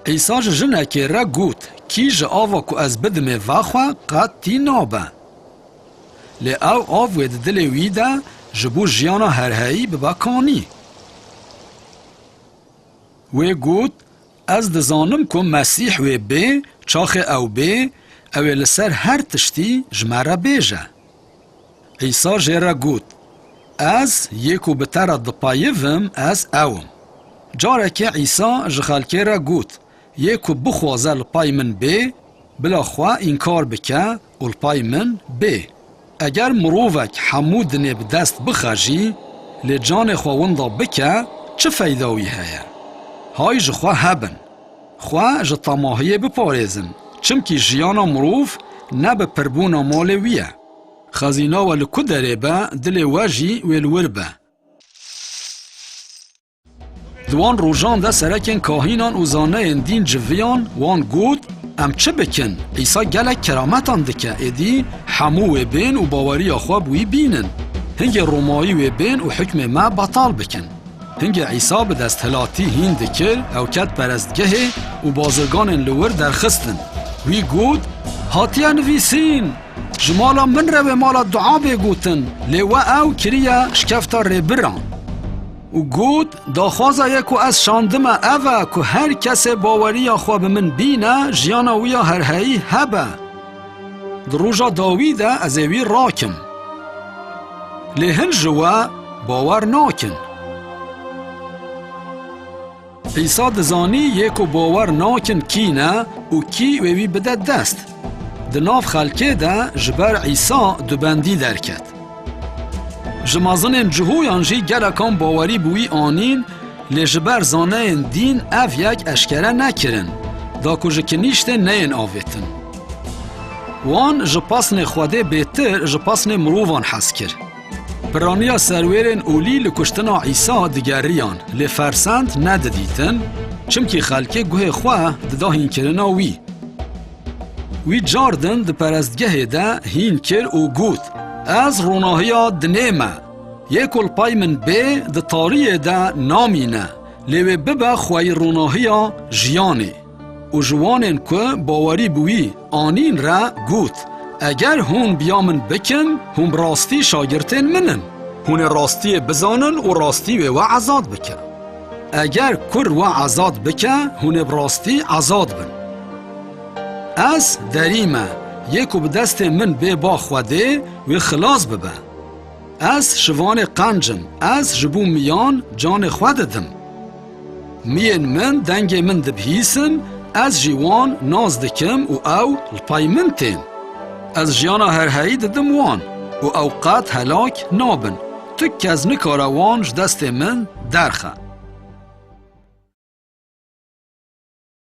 عیسی جنکی را گوت کی ج آوا کو از بدم واخوا قد تی نابه. لی او آو وید دل ویده جبو جیانا هرهایی بباکانی. وی گوت از دزانم که مسیح وی بی چاخ او بی اوی لسر هر تشتی جمره بیجه. عیسی جیره گوت از یکو بتر دپایوم از اوم. جاره که عیسی جخالکی را گوت یکو بخوازه لپای من بی بلا خواه اینکار بکه و لپای من بی. اگر مروفک حمود نب دست بخجی لی جان خواونده بکه چه فیداوی هیا؟ های جخواه هبن خواه جطماهیه بپارزن چمکی جیانا مروف نب پربونا مالویه خزینه ولکو داره با دل واجی ولور دوان روژان ده سرکن کاهینان و زانه دین جویان وان گود ام چه بکن عیسی گلک کرامتان دکه ایدی حمو و بین و باوری خواب وی بینن هنگ رومایی و بین و حکم ما بطال بکن هنگ عیسی به دست هلاتی هین دکر او کت پرستگه و بازرگان لور درخستن وی گود هاتیا نویسین جمالا من رو مالا دعا بگوتن لیو او کریا شکفتا ریبران و گود داخوازا یکو از شاندم اوه که هر کس باوری خواب من بینه جیانا ویا هرهایی هبه دروجا داویده از اوی راکم لیهن جوا باور ناکن عیسی دزانی یکو باور ناکن کی نه و کی وی بده دست دناف خلکه ده جبر عیسی دوبندی درکت جمازن جهویان جی گلکان باوری بوی آنین لجبر زانه دین اف یک اشکره نکرن دا کجکنیشت نین آویتن وان جپاسن خواده بیتر جپاسن مرووان حس کر پرانیا سرویرن اولی لکشتنا عیسی دگریان لفرسند نددیتن چمکی خلکه گوه خواه ددا هین کرنا وی جاردن ده پرستگه ده هین کر او گوت از روناهیا دنیمه یکل پای من بی ده تاریه ده نامینه لیوی ببه خواهی روناهیا جیانه و جوانین که باوری بوی آنین را گوت اگر هون بیامن بکن هون راستی شاگرتین منن هون راستی بزانن و راستی و عزاد بکن اگر کر و عزاد بکن هون براستی عزاد بن از دریمه یکو به دست من بی با خوده و خلاص ببه از شوان قنجم از جبو میان جان خوددم مین من دنگ من دبهیسن از جیوان ناز دکم و او لپای من تین از جیانا هرهایی ددم وان و اوقات هلاک نابن تک از نکاروانج دست من درخه